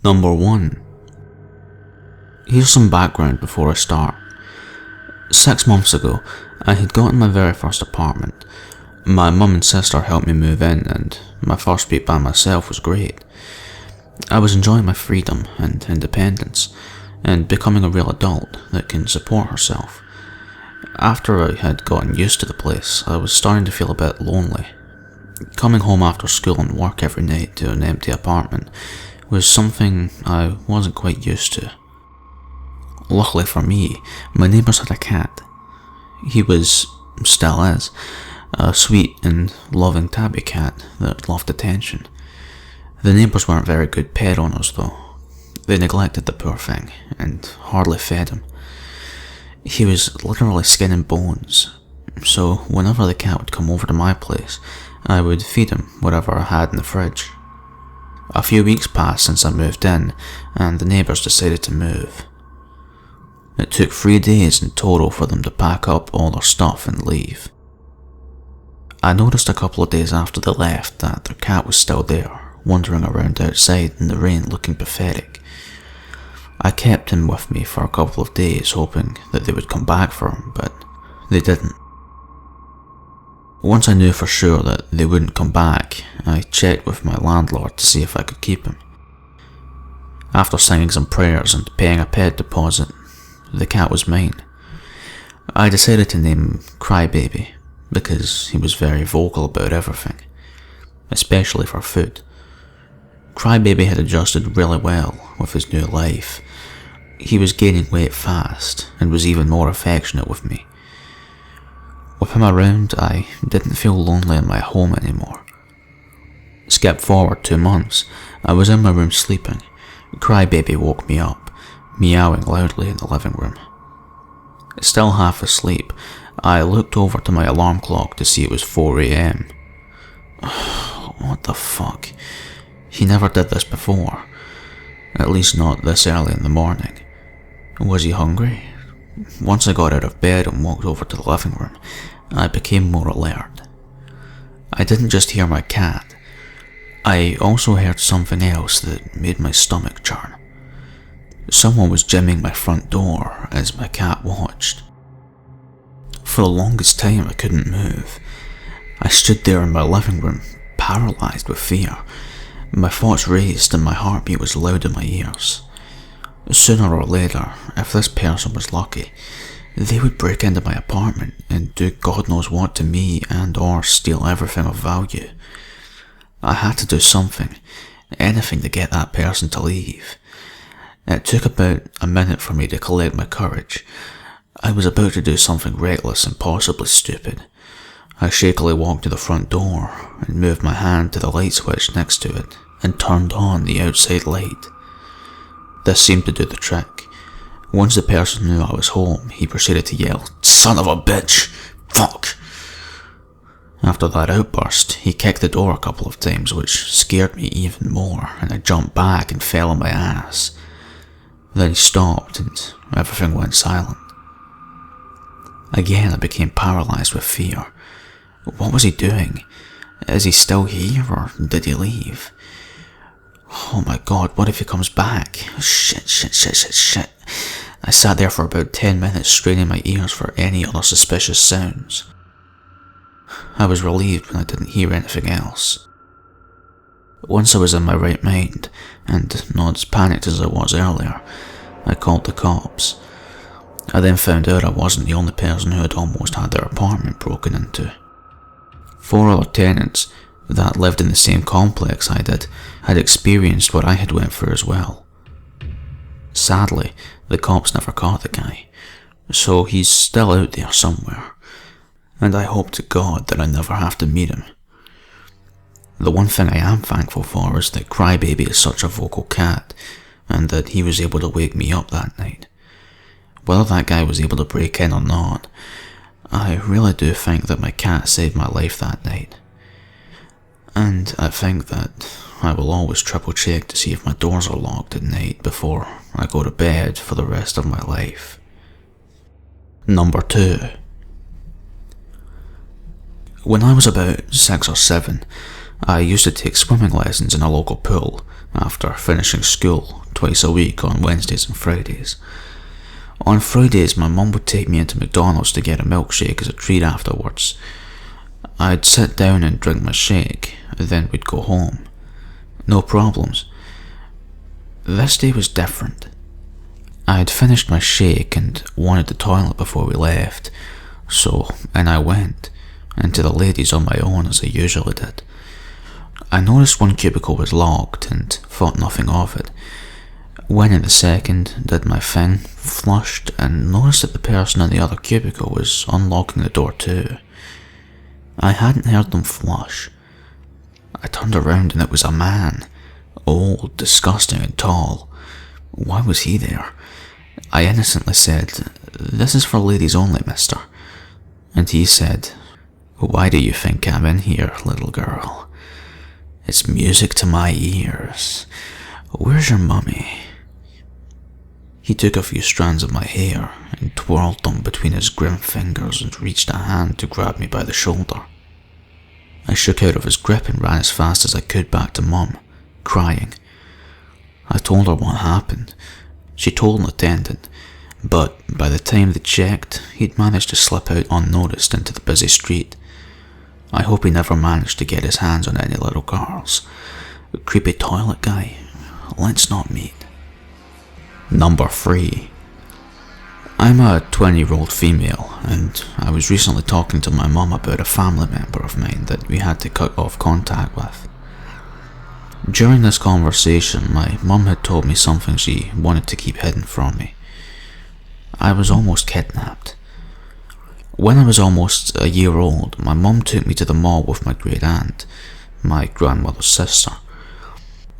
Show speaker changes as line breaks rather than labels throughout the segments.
Number 1. Here's some background before I start. 6 months ago, I had gotten my very first apartment. My mum and sister helped me move in, and my first week by myself was great. I was enjoying my freedom and independence, and becoming a real adult that can support herself. After I had gotten used to the place, I was starting to feel a bit lonely. Coming home after school and work every night to an empty apartment was something I wasn't quite used to. Luckily for me, my neighbours had a cat. He still is, a sweet and loving tabby cat that loved attention. The neighbours weren't very good pet owners though. They neglected the poor thing and hardly fed him. He was literally skin and bones, so whenever the cat would come over to my place, I would feed him whatever I had in the fridge. A few weeks passed since I moved in, and the neighbours decided to move. It took 3 days in total for them to pack up all their stuff and leave. I noticed a couple of days after they left that their cat was still there, wandering around outside in the rain looking pathetic. I kept him with me for a couple of days, hoping that they would come back for him, but they didn't. Once I knew for sure that they wouldn't come back, I checked with my landlord to see if I could keep him. After saying some prayers and paying a pet deposit, the cat was mine. I decided to name him Crybaby because he was very vocal about everything, especially for food. Crybaby had adjusted really well with his new life. He was gaining weight fast and was even more affectionate with me. With him around, I didn't feel lonely in my home anymore. Skip forward 2 months, I was in my room sleeping. Crybaby woke me up, meowing loudly in the living room. Still half asleep, I looked over to my alarm clock to see it was 4 a.m. What the fuck? He never did this before. At least not this early in the morning. Was he hungry? Once I got out of bed and walked over to the living room, I became more alert. I didn't just hear my cat. I also heard something else that made my stomach churn. Someone was jamming my front door as my cat watched. For the longest time I couldn't move. I stood there in my living room, paralysed with fear. My thoughts raced and my heartbeat was loud in my ears. Sooner or later, if this person was lucky, they would break into my apartment and do God knows what to me and or steal everything of value. I had to do something, anything to get that person to leave. It took about a minute for me to collect my courage. I was about to do something reckless and possibly stupid. I shakily walked to the front door and moved my hand to the light switch next to it and turned on the outside light. This seemed to do the trick. Once the person knew I was home, he proceeded to yell, "Son of a bitch! Fuck!" After that outburst, he kicked the door a couple of times, which scared me even more, and I jumped back and fell on my ass. Then he stopped and everything went silent. Again, I became paralysed with fear. What was he doing? Is he still here, or did he leave? Oh my god, what if he comes back? Shit. I sat there for about 10 minutes straining my ears for any other suspicious sounds. I was relieved when I didn't hear anything else. Once I was in my right mind, and not as panicked as I was earlier, I called the cops. I then found out I wasn't the only person who had almost had their apartment broken into. 4 other tenants that lived in the same complex I did had experienced what I had went through as well. Sadly, the cops never caught the guy, so he's still out there somewhere, and I hope to God that I never have to meet him. The one thing I am thankful for is that Crybaby is such a vocal cat, and that he was able to wake me up that night. Whether that guy was able to break in or not, I really do think that my cat saved my life that night. And I think that I will always triple check to see if my doors are locked at night before I go to bed for the rest of my life. Number 2. When I was about 6 or 7, I used to take swimming lessons in a local pool after finishing school twice a week on Wednesdays and Fridays. On Fridays, my mum would take me into McDonald's to get a milkshake as a treat afterwards. I'd sit down and drink my shake, then we'd go home. No problems. This day was different. I had finished my shake and wanted the toilet before we left, so in I went, into the ladies on my own as I usually did. I noticed one cubicle was locked and thought nothing of it. Went in the second, did my thing, flushed, and noticed that the person in the other cubicle was unlocking the door too. I hadn't heard them flush. I turned around and it was a man, old, disgusting and tall. Why was he there? I innocently said, "This is for ladies only, mister." And he said, "Why do you think I'm in here, little girl? It's music to my ears. Where's your mummy?" He took a few strands of my hair and twirled them between his grim fingers and reached a hand to grab me by the shoulder. I shook out of his grip and ran as fast as I could back to Mum, crying. I told her what happened. She told an attendant, but by the time they checked, he'd managed to slip out unnoticed into the busy street. I hope he never managed to get his hands on any little girls. Creepy toilet guy, let's not meet. Number 3. I'm a 20-year-old female, and I was recently talking to my mum about a family member of mine that we had to cut off contact with. During this conversation, my mum had told me something she wanted to keep hidden from me. I was almost kidnapped. When I was almost a year old, my mum took me to the mall with my great aunt, my grandmother's sister.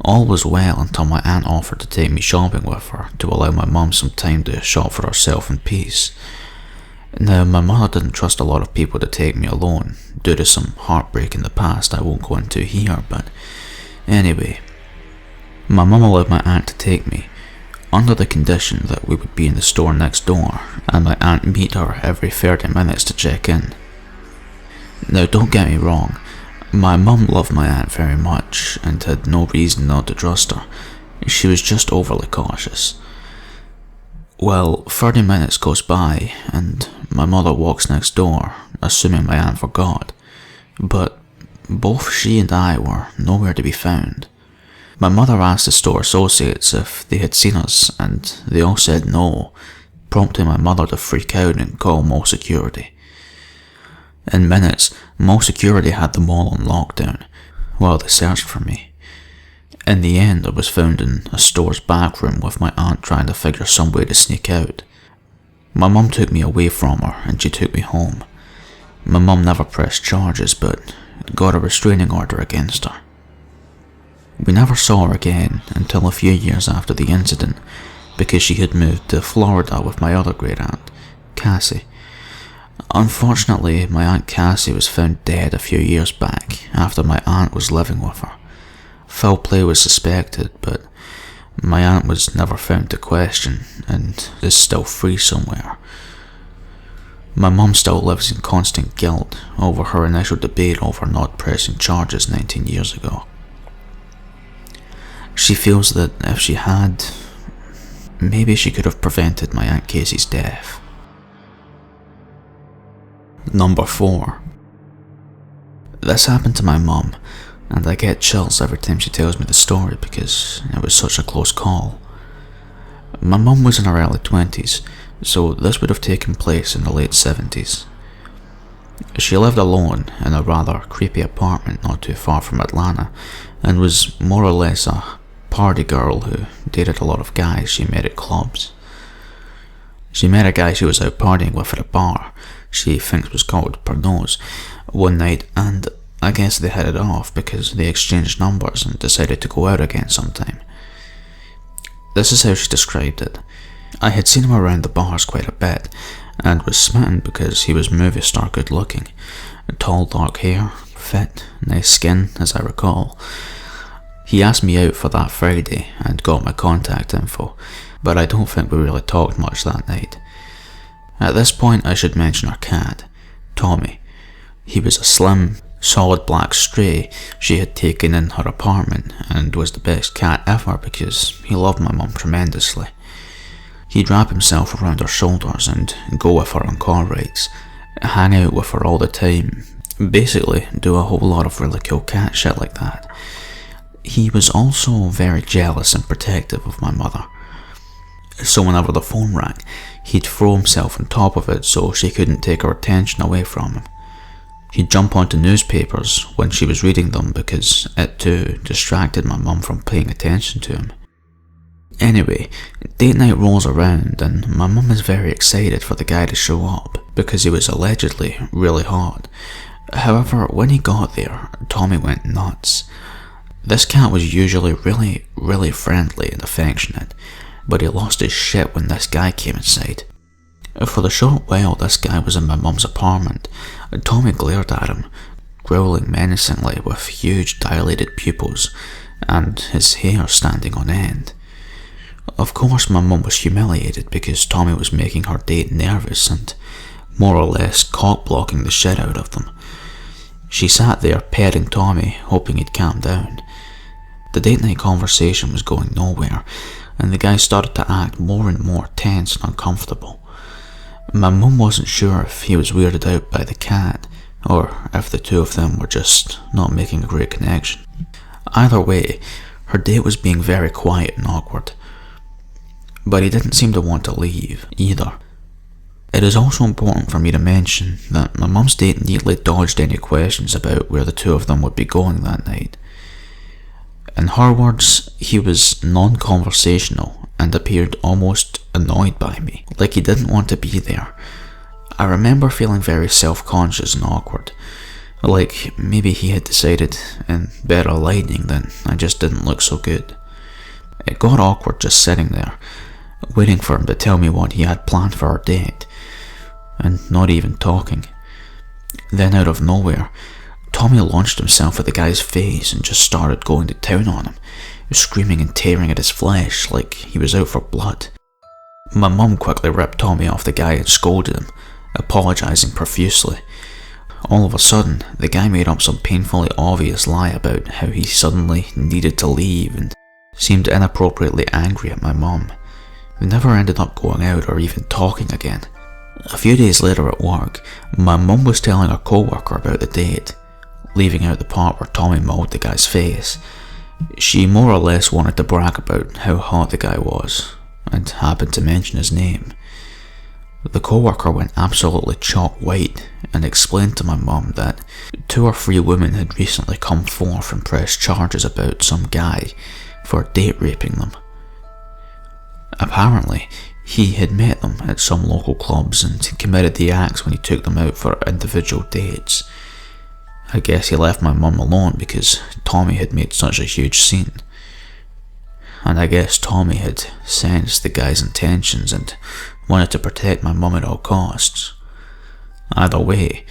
All was well until my aunt offered to take me shopping with her to allow my mum some time to shop for herself in peace. Now, my mother didn't trust a lot of people to take me alone, due to some heartbreak in the past I won't go into here, but anyway, my mum allowed my aunt to take me, under the condition that we would be in the store next door, and my aunt meet her every 30 minutes to check in. Now, don't get me wrong, my mum loved my aunt very much, and had no reason not to trust her. She was just overly cautious. Well, 30 minutes goes by, and my mother walks next door, assuming my aunt forgot. But both she and I were nowhere to be found. My mother asked the store associates if they had seen us, and they all said no, prompting my mother to freak out and call mall security. In minutes, mall security had the mall on lockdown, while they searched for me. In the end, I was found in a store's back room with my aunt trying to figure some way to sneak out. My mum took me away from her, and she took me home. My mum never pressed charges, but got a restraining order against her. We never saw her again until a few years after the incident, because she had moved to Florida with my other great aunt, Cassie. Unfortunately, my Aunt Cassie was found dead a few years back after my aunt was living with her. Foul play was suspected, but my aunt was never found to question and is still free somewhere. My mum still lives in constant guilt over her initial debate over not pressing charges 19 years ago. She feels that if she had, maybe she could have prevented my Aunt Casey's death. Number 4. This happened to my mum, and I get chills every time she tells me the story because it was such a close call. My mum was in her early 20s, so this would have taken place in the late 70s. She lived alone in a rather creepy apartment not too far from Atlanta, and was more or less a party girl who dated a lot of guys she met at clubs. She met a guy she was out partying with at a bar she thinks was called Pernod's one night, and I guess they hit it off because they exchanged numbers and decided to go out again sometime. This is how she described it. I had seen him around the bars quite a bit, and was smitten because he was movie star good looking. Tall dark hair, fit, nice skin, as I recall. He asked me out for that Friday and got my contact info, but I don't think we really talked much that night. At this point I should mention our cat, Tommy. He was a slim, solid black stray she had taken in her apartment, and was the best cat ever because he loved my mum tremendously. He'd wrap himself around her shoulders and go with her on car rides, hang out with her all the time, basically do a whole lot of really cool cat shit like that. He was also very jealous and protective of my mother, so whenever the phone rang, he'd throw himself on top of it so she couldn't take her attention away from him. He'd jump onto newspapers when she was reading them because it too distracted my mum from paying attention to him. Anyway, date night rolls around and my mum is very excited for the guy to show up because he was allegedly really hot. However, when he got there, Tommy went nuts. This cat was usually really friendly and affectionate, but he lost his shit when this guy came inside. For the short while this guy was in my mum's apartment, Tommy glared at him, growling menacingly with huge dilated pupils and his hair standing on end. Of course my mum was humiliated because Tommy was making her date nervous and more or less cock-blocking the shit out of them. She sat there petting Tommy, hoping he'd calm down. The date night conversation was going nowhere, and the guy started to act more and more tense and uncomfortable. My mum wasn't sure if he was weirded out by the cat, or if the two of them were just not making a great connection. Either way, her date was being very quiet and awkward. But he didn't seem to want to leave, either. It is also important for me to mention that my mum's date neatly dodged any questions about where the two of them would be going that night. In her words, he was non-conversational and appeared almost annoyed by me, like he didn't want to be there. I remember feeling very self-conscious and awkward, like maybe he had decided in better lighting that I just didn't look so good. It got awkward just sitting there, waiting for him to tell me what he had planned for our date, and not even talking. Then out of nowhere, Tommy launched himself at the guy's face and just started going to town on him, screaming and tearing at his flesh like he was out for blood. My mum quickly ripped Tommy off the guy and scolded him, apologising profusely. All of a sudden, the guy made up some painfully obvious lie about how he suddenly needed to leave and seemed inappropriately angry at my mum. We never ended up going out or even talking again. A few days later at work, my mum was telling her co-worker about the date, leaving out the part where Tommy mauled the guy's face. She more or less wanted to brag about how hot the guy was, and happened to mention his name. The co-worker went absolutely chalk white and explained to my mum that 2 or 3 women had recently come forth and pressed charges about some guy for date raping them. Apparently, he had met them at some local clubs and committed the acts when he took them out for individual dates. I guess he left my mum alone because Tommy had made such a huge scene. And I guess Tommy had sensed the guy's intentions and wanted to protect my mum at all costs. Either way,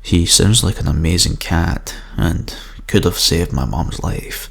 he sounds like an amazing cat and could have saved my mum's life.